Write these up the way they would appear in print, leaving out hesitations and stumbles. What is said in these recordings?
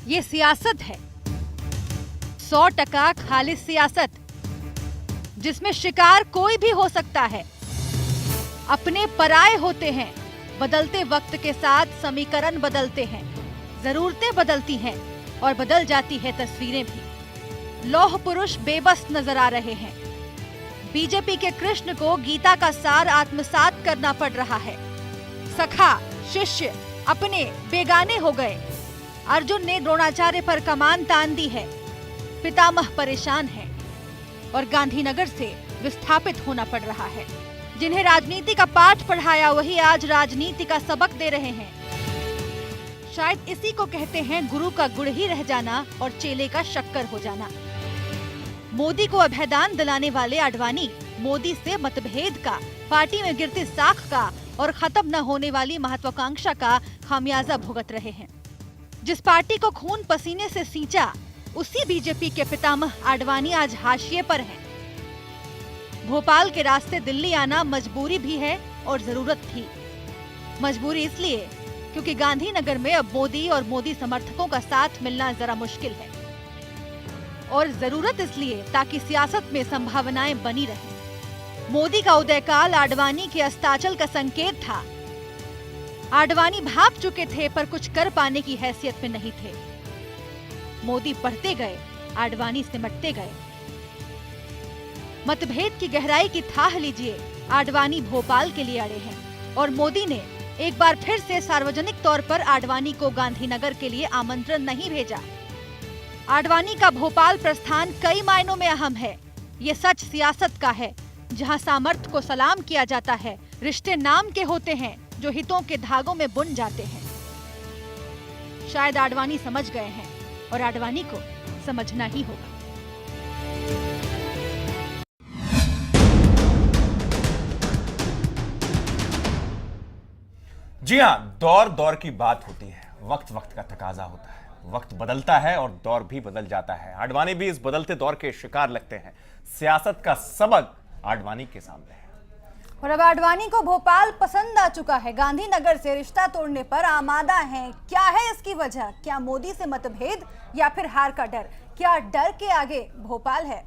ये सियासत है, 100% खालिस सियासत, जिसमें शिकार कोई भी हो सकता है। अपने पराये होते हैं, बदलते वक्त के साथ समीकरण बदलते हैं, जरूरतें बदलती हैं और बदल जाती है तस्वीरें भी। लौह पुरुष बेबस नजर आ रहे हैं। बीजेपी के कृष्ण को गीता का सार आत्मसात करना पड़ रहा है। सखा शिष्य अपने बेगाने हो गए। अर्जुन ने द्रोणाचार्य पर कमान तान दी है। पितामह परेशान है और गांधीनगर से विस्थापित होना पड़ रहा है। जिन्हें राजनीति का पाठ पढ़ाया वही आज राजनीति का सबक दे रहे हैं। शायद इसी को कहते हैं गुरु का गुड़ ही रह जाना और चेले का शक्कर हो जाना। मोदी को अभयदान दिलाने वाले आडवाणी मोदी से मतभेद का, पार्टी में गिरती साख का और खत्म न होने वाली महत्वाकांक्षा का खामियाजा भुगत रहे हैं। जिस पार्टी को खून पसीने से सींचा, उसी बीजेपी के पितामह आडवाणी आज हाशिए पर हैं। भोपाल के रास्ते दिल्ली आना मजबूरी भी है और जरूरत थी। मजबूरी इसलिए क्योंकि गांधीनगर में अब मोदी और मोदी समर्थकों का साथ मिलना जरा मुश्किल है, और जरूरत इसलिए ताकि सियासत में संभावनाएं बनी रहें। मोदी का उदयकाल आडवाणी के अस्ताचल का संकेत था। आडवाणी भाप चुके थे पर कुछ कर पाने की हैसियत में नहीं थे। मोदी बढ़ते गए, आडवाणी सिमटते गए। मतभेद की गहराई की थाह लीजिए। आडवाणी भोपाल के लिए अड़े हैं और मोदी ने एक बार फिर से सार्वजनिक तौर पर आडवाणी को गांधीनगर के लिए आमंत्रण नहीं भेजा। आडवाणी का भोपाल प्रस्थान कई मायनों में अहम है। ये सच सियासत का है, जहां सामर्थ्य को सलाम किया जाता है। रिश्ते नाम के होते हैं जो हितों के धागों में बुन जाते हैं। शायद आडवाणी समझ गए हैं और आडवाणी को समझना ही होगा। जी हाँ, दौर दौर की बात होती है, वक्त वक्त का तकाजा होता है। वक्त बदलता है और दौर भी बदल जाता है। आडवाणी भी इस बदलते दौर के शिकार लगते हैं। सियासत का सबक आडवाणी के सामने है। और अब आडवाणी को भोपाल पसंद आ चुका है। गांधीनगर से रिश्ता तोड़ने पर आमादा हैं। क्या है इसकी वजह? क्या मोदी से मतभेद या फिर हार का डर? क्या डर के आगे भोपाल है?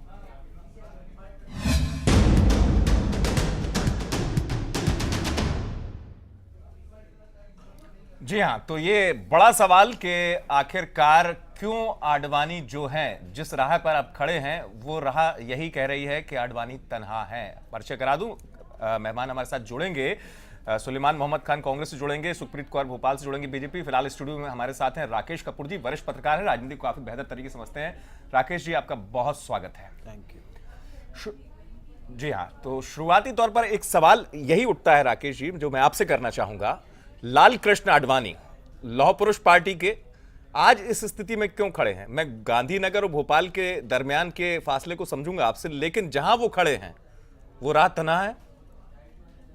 जी हाँ, तो ये बड़ा सवाल कि आखिरकार क्यों आडवाणी जो हैं, जिस राह पर अब खड़े हैं, वो राह यही कह रही है कि आडवाणी तन्हा है। परिचय करा दूं, मेहमान हमारे साथ जुड़ेंगे। सुलेमान मोहम्मद खान कांग्रेस से जुड़ेंगे, सुखप्रीत कौर भोपाल से जुड़ेंगे बीजेपी। फिलहाल स्टूडियो में हमारे साथ हैं राकेश कपूर जी, वरिष्ठ पत्रकार हैं, राजनीति को काफी बेहतर तरीके से समझते हैं। राकेश जी, आपका बहुत स्वागत है। Thank you. जी हाँ, तो शुरुआती तौर पर एक सवाल यही उठता है राकेश जी, जो मैं आपसे करना चाहूंगा। लाल कृष्ण आडवाणी लौह पुरुष पार्टी के आज इस स्थिति में क्यों खड़े हैं? मैं गांधीनगर और भोपाल के दरमियान के फासले को समझूंगा आपसे, लेकिन जहां वो खड़े हैं वो राह तन्हा है।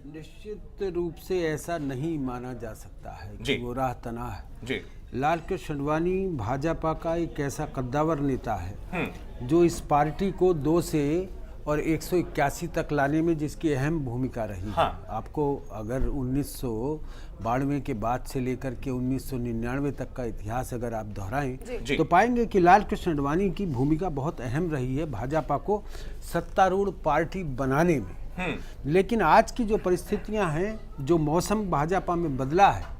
निश्चित रूप से ऐसा नहीं माना जा सकता है कि वो राह तन्हा है जी। लाल कृष्ण आडवाणी भाजपा का एक ऐसा कद्दावर नेता है जो इस पार्टी को 2 से और 181 तक लाने में जिसकी अहम भूमिका रही है। आपको अगर 1992 के बाद से लेकर के 1999 तक का इतिहास अगर आप दोहराएं तो पाएंगे कि लाल कृष्ण आडवाणी की भूमिका बहुत अहम रही है भाजपा को सत्तारूढ़ पार्टी बनाने में। लेकिन आज की जो परिस्थितियां हैं, जो मौसम भाजपा में बदला है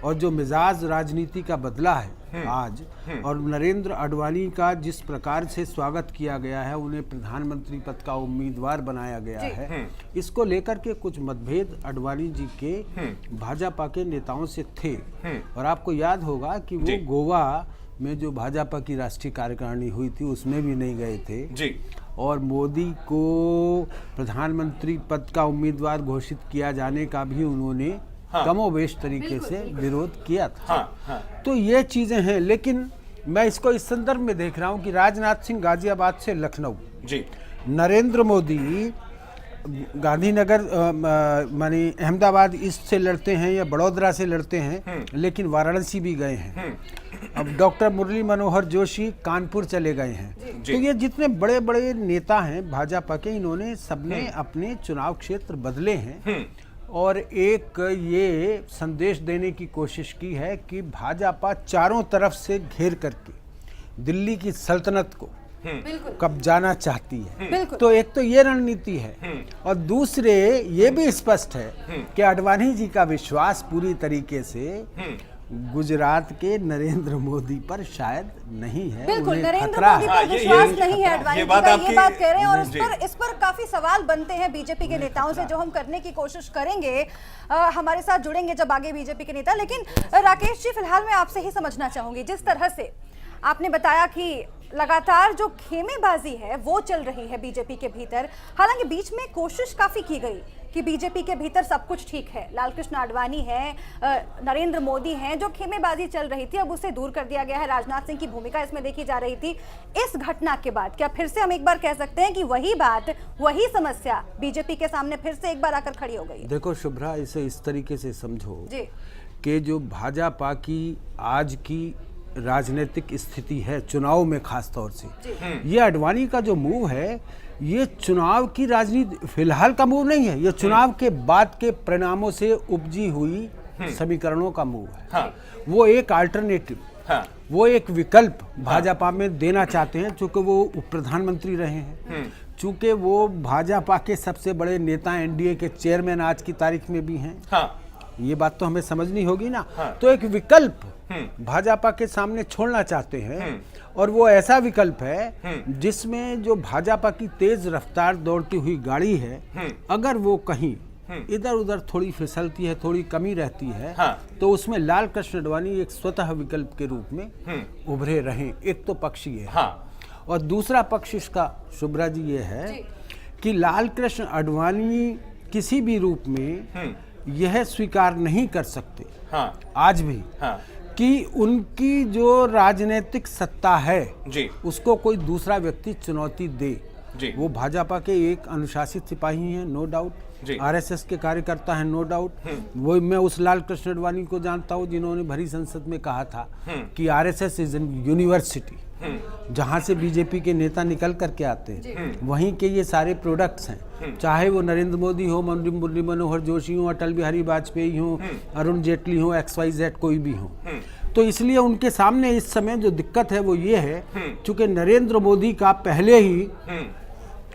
और जो मिजाज राजनीति का बदला है आज, और नरेंद्र आडवाणी का जिस प्रकार से स्वागत किया गया है, उन्हें प्रधानमंत्री पद का उम्मीदवार बनाया गया है, इसको लेकर के कुछ मतभेद आडवाणी जी के भाजपा के नेताओं से थे। और आपको याद होगा कि वो गोवा में जो भाजपा की राष्ट्रीय कार्यकारिणी हुई थी उसमें भी नहीं गए थे जी। और मोदी को प्रधानमंत्री पद का उम्मीदवार घोषित किया जाने का भी उन्होंने कमोबेश तरीके से विरोध किया था। तो ये चीजें हैं, लेकिन मैं इसको इस संदर्भ में देख रहा हूं कि राजनाथ सिंह गाजियाबाद से लखनऊ जी, नरेंद्र मोदी गांधीनगर मानी अहमदाबाद ईस्ट से लड़ते हैं या बड़ौदा से लड़ते हैं, लेकिन वाराणसी भी गए हैं। अब डॉक्टर मुरली मनोहर जोशी कानपुर चले गए हैं। तो ये जितने बड़े बड़े नेता हैं भाजपा के, इन्होंने सबने अपने चुनाव क्षेत्र बदले हैं और एक ये संदेश देने की कोशिश की है कि भाजपा चारों तरफ से घेर करके दिल्ली की सल्तनत को बिल्कुल कब्जाना चाहती है। बिल्कुल। तो एक तो ये रणनीति है और दूसरे ये भी स्पष्ट है कि आडवाणी जी का विश्वास पूरी तरीके से गुजरात के नरेंद्र मोदी पर शायद नहीं है। बिल्कुल, उन्हें नरेंद्र खतरा मोदी है। पर विश्वास नहीं है आडवाणी ये जी बात का, ये आपकी- बात कह रहे हैं और जी। इस पर काफी सवाल बनते हैं बीजेपी के नेताओं से, जो हम करने की कोशिश करेंगे। हमारे साथ जुड़ेंगे जब आगे बीजेपी के नेता। लेकिन राकेश जी, फिलहाल मैं आपसे ही समझना चाहूंगी, जिस तरह से आपने बताया कि लगातार जो खेमेबाजी है वो चल रही है बीजेपी के भीतर, हालांकि बीच में कोशिश काफी की गई कि बीजेपी के भीतर सब कुछ ठीक है, लालकृष्ण आडवाणी है, नरेंद्र मोदी हैं, जो खेमेबाजी चल रही थी अब उसे दूर कर दिया गया है। राजनाथ सिंह की भूमिका इसमें देखी जा रही थी। इस घटना के बाद क्या फिर से हम एक बार कह सकते हैं कि वही बात, वही समस्या बीजेपी के सामने फिर से एक बार आकर खड़ी हो गई है? देखो शुभ्रा, इसे इस तरीके से समझो जी कि जो भाजपा की आज की राजनीतिक स्थिति है, चुनाव में खास तौर से, ये आडवाणी का जो मूव है, ये चुनाव की राजनीति फिलहाल का मूव नहीं है, ये चुनाव के बाद के परिणामों से उपजी हुई समीकरणों का मूव है। हाँ। वो एक अल्टरनेटिव, हाँ। वो एक विकल्प भाजपा में देना चाहते हैं, चूंकि वो उप प्रधानमंत्री रहे हैं, चूंकि वो भाजपा के सबसे बड़े नेता, एनडीए के चेयरमैन आज की तारीख में भी हैं। हाँ। ये बात तो हमें समझनी होगी ना। हाँ। तो एक विकल्प भाजपा के सामने छोड़ना चाहते हैं और वो ऐसा विकल्प है जिसमें जो भाजपा की तेज रफ्तार दौड़ती हुई गाड़ी है, अगर वो कहीं इधर उधर थोड़ी फिसलती है, थोड़ी कमी रहती है, हाँ। तो उसमें लालकृष्ण आडवाणी एक स्वतः विकल्प के रूप में उभरे रहें। एक तो पक्ष ये है। हाँ। और दूसरा पक्ष इसका शुभ्रा जी ये है कि लालकृष्ण आडवाणी किसी भी रूप में यह स्वीकार नहीं कर सकते, हाँ। आज भी, हाँ। कि उनकी जो राजनीतिक सत्ता है जी। उसको कोई दूसरा व्यक्ति चुनौती दे। जी। वो भाजपा के एक अनुशासित सिपाही हैं, नो डाउट, जी। आरएसएस के कार्यकर्ता हैं, नो डाउट। वो मैं उस लालकृष्ण आडवाणी को जानता हूँ जिन्होंने भरी संसद में कहा था कि आरएसएस इज एन यूनिवर्सिटी, जहाँ से बीजेपी के नेता निकल करके आते हैं, वहीं के ये सारे प्रोडक्ट्स हैं, चाहे वो नरेंद्र मोदी हो, मुरली मनोहर जोशी हो, अटल बिहारी वाजपेयी हो, अरुण जेटली हो, XYZ कोई भी हो। तो इसलिए उनके सामने इस समय जो दिक्कत है वो ये है, चूंकि नरेंद्र मोदी का पहले ही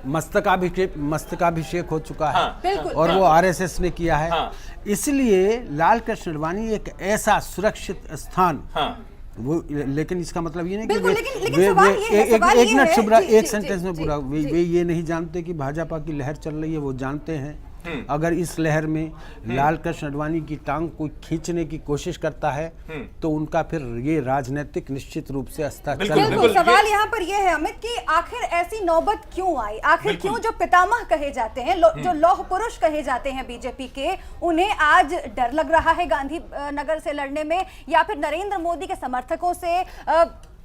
मस्तकाभिषेक हो चुका है, बिल्कुल। और वो आरएसएस ने किया है। हाँ। इसलिए लालकृष्ण आडवाणी एक ऐसा सुरक्षित स्थान, हाँ। वो, लेकिन इसका मतलब ये नहीं बिल्कुल, कि लेकिन सवाल ये है, सवाल एक ये मिनट है, शुभ्रा, जी, एक जी, सेंटेंस जी, में पूरा, जी, वे ये नहीं जानते कि भाजपा की लहर चल रही है, वो जानते हैं अगर इस लहर में लालकृष्ण आडवाणी की टांग कोई खींचने की कोशिश करता है तो उनका फिर ये राजनीतिक निश्चित रूप से अस्ताचल बिल्कुल, है। बिल्कुल। सवाल यहाँ पर यह है अमित कि आखिर ऐसी नौबत क्यों आई, आखिर क्यों जो पितामह कहे जाते हैं, जो लौह पुरुष कहे जाते हैं बीजेपी के, उन्हें आज डर लग रहा है गांधी नगर से लड़ने में, या फिर नरेंद्र मोदी के समर्थकों से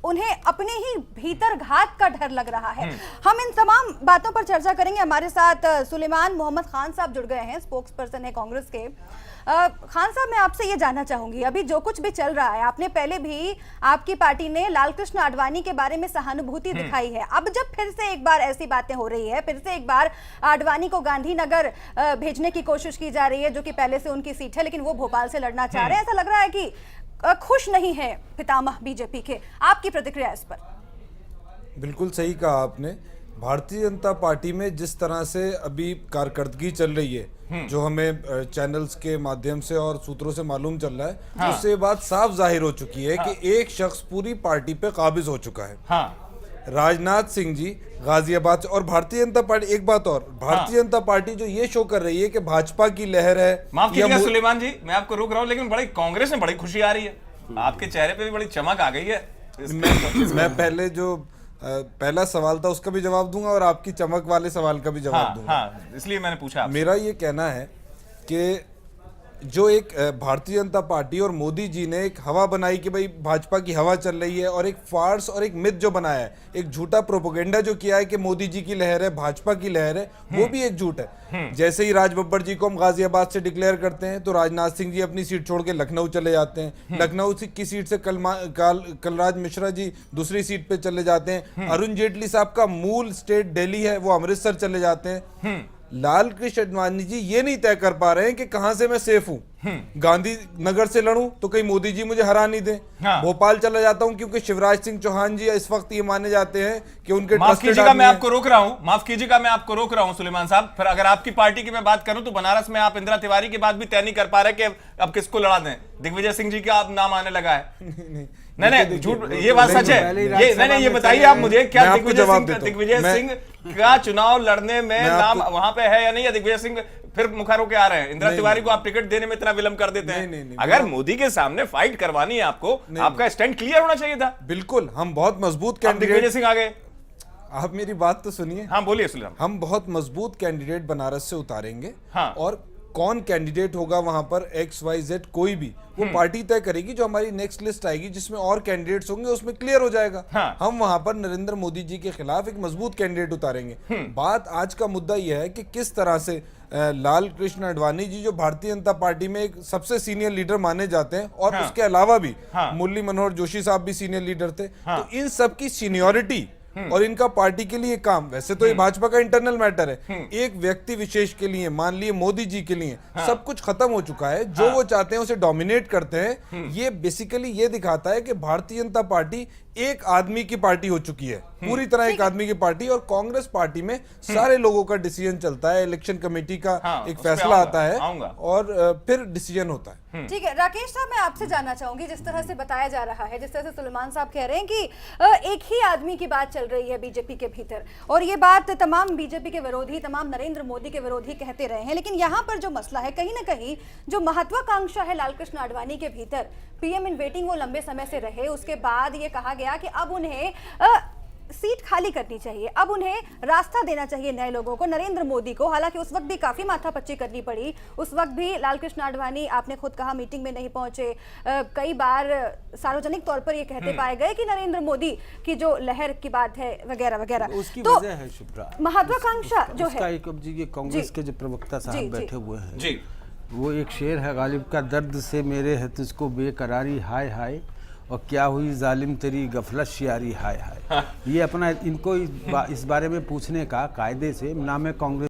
उन्हें अपने ही भीतर घात का डर लग रहा है? हम इन तमाम बातों पर चर्चा करेंगे। हमारे साथ सुलेमान मोहम्मद खान साहब जुड़ गए हैं, स्पोक्स पर्सन है कांग्रेस के। खान साहब, मैं आपसे ये जानना चाहूंगी, अभी जो कुछ भी चल रहा है, आपने पहले भी, आपकी पार्टी ने लालकृष्ण आडवाणी के बारे में सहानुभूति दिखाई है, अब जब फिर से एक बार ऐसी बातें हो रही है, फिर से एक बार आडवाणी को गांधीनगर भेजने की कोशिश की जा रही है, जो कि पहले से उनकी सीट है, लेकिन वो भोपाल से लड़ना चाह रहे हैं, ऐसा लग रहा है कि खुश नहीं है पितामह बीजेपी के। आपकी प्रतिक्रिया इस पर? बिल्कुल सही कहा आपने। भारतीय जनता पार्टी में जिस तरह से अभी कारकर्दगी चल रही है, जो हमें चैनल्स के माध्यम से और सूत्रों से मालूम चल रहा है, हाँ। उससे बात साफ जाहिर हो चुकी है कि एक शख्स पूरी पार्टी पे काबिज हो चुका है। हाँ। राजनाथ सिंह जी गाजियाबाद से, और भारतीय जनता पार्टी, एक बात और, भारतीय जनता पार्टी जो ये शो कर रही है कि भाजपा की लहर है, माफ कीजिएगा सुलेमान जी, मैं आपको रोक रहा हूं, लेकिन बड़ी कांग्रेस में बड़ी खुशी आ रही है, आपके चेहरे पे भी बड़ी चमक आ गई है। मैं पहले जो पहला सवाल था उसका भी जवाब दूंगा और आपकी चमक वाले सवाल का भी जवाब दूंगा। हाँ, इसलिए मैंने पूछा आपसे। मेरा ये कहना है कि जो एक भारतीय जनता पार्टी और मोदी जी ने एक हवा बनाई कि भाई भाजपा की हवा चल रही है, और एक फार्स और एक मिथ जो बनाया है, एक झूठा प्रोपोगेंडा जो किया है कि मोदी जी की लहर है, भाजपा की लहर है, वो भी एक झूठ है। जैसे ही राज बब्बर जी को हम गाजियाबाद से डिक्लेयर करते हैं तो राजनाथ सिंह जी अपनी सीट छोड़ के लखनऊ चले जाते हैं, लखनऊ की सीट से कलराज मिश्रा जी दूसरी सीट पे चले जाते हैं, अरुण जेटली साहब का मूल स्टेट दिल्ली है, वो अमृतसर चले जाते हैं। लाल कृष्ण आडवाणी जी ये नहीं तय कर पा रहे हैं कि कहां से मैं सेफ हूं। गांधीनगर से लड़ूं तो कहीं मोदी जी मुझे हरा नहीं दे, भोपाल चला जाता हूं क्योंकि शिवराज सिंह चौहान जी इस वक्त ये माने जाते हैं कि उनके माफ कीजिएगा मैं आपको रोक रहा हूं, माफ कीजिएगा मैं आपको रोक रहा हूं सुलेमान साहब। फिर अगर आपकी पार्टी की मैं बात करूं तो बनारस में आप इंदिरा तिवारी की बात भी तय नहीं कर पा रहे कि अब किसको लड़ा दें। दिग्विजय सिंह जी का आप नाम आने लगा है। नहीं झूठ, ये बात सच है। ये नहीं, ये बताइए आप मुझे, क्या दिग्विजय सिंह का चुनाव लड़ने में नाम वहां पे है या नहीं? या दिग्विजय सिंह फिर मुखर होकर आ रहे हैं? इंदिरा तिवारी को आप टिकट देने में इतना विलंब कर देते हैं। अगर मोदी के सामने फाइट करवानी है आपको, आपका स्टैंड क्लियर होना चाहिए था। बिल्कुल, हम बहुत मजबूत कैंडिडेट। दिग्विजय सिंह आ गए, आप मेरी बात तो सुनिए। हाँ बोलिए सुलेमान। हम बहुत मजबूत कैंडिडेट बनारस से उतारेंगे। हाँ। और कौन कैंडिडेट होगा वहां पर XYZ कोई भी, वो पार्टी तय करेगी। जो हमारी नेक्स्ट लिस्ट आएगी जिसमें और कैंडिडेट्स होंगे उसमें क्लियर हो जाएगा। हाँ। हम वहां पर नरेंद्र मोदी जी के खिलाफ एक मजबूत कैंडिडेट उतारेंगे। बात आज का मुद्दा यह है कि किस तरह से लाल कृष्ण आडवाणी जी जो भारतीय जनता पार्टी में एक सबसे सीनियर लीडर माने जाते हैं, और उसके अलावा भी मुरली मनोहर जोशी साहब भी सीनियर लीडर थे, तो इन सब की सीनियोरिटी और इनका पार्टी के लिए काम, वैसे तो ये भाजपा का इंटरनल मैटर है, एक व्यक्ति विशेष के लिए, मान लिए मोदी जी के लिए सब कुछ खत्म हो चुका है। जो वो चाहते हैं उसे डोमिनेट करते हैं। ये बेसिकली ये दिखाता है कि भारतीय जनता पार्टी एक आदमी की पार्टी हो चुकी है, पूरी तरह एक आदमी की पार्टी। और कांग्रेस पार्टी में सारे लोगों का डिसीजन चलता है, इलेक्शन कमेटी का एक फैसला आता है और फिर डिसीजन होता है। ठीक है राकेश साहब, मैं आपसे जानना चाहूंगी, जिस तरह से बताया जा रहा है, जिस तरह से सुलेमान साहब कह रहे हैं कि एक ही आदमी की बात चल रही है बीजेपी के भीतर, और ये बात तमाम बीजेपी के विरोधी, तमाम नरेंद्र मोदी के विरोधी कहते रहे हैं, लेकिन यहाँ पर जो मसला है, कहीं ना कहीं जो महत्वाकांक्षा है लालकृष्ण आडवाणी के भीतर, पीएम इन वेटिंग वो लंबे समय से रहे, उसके बाद ये कहा गया कि अब उन्हें सीट खाली करनी चाहिए, अब उन्हें रास्ता देना चाहिए नए लोगों को, नरेंद्र मोदी को। हालांकि उस वक्त भी काफी माथापच्ची करनी पड़ी, उस वक्त भी लालकृष्ण आडवाणी, आपने खुद कहा, मीटिंग में नहीं पहुंचे, कई बार सार्वजनिक तौर पर ये कहते पाए गए कि नरेंद्र मोदी की जो लहर की बात है वगैरह वगैरह। उसकी तो वजह है शुभ्रा, महत्वाकांक्षा जो है, कांग्रेस के जो प्रवक्ता साहब बैठे हुए हैं जी, वो एक शेर है गालिब का, दर्द से मेरे है तुझको बेकरारी हाय हाय, और क्या हुई जालिम तेरी गफलत शियारी हाय हाय। ये अपना इनको इस बारे में पूछने का कायदे से, ना मैं कांग्रेस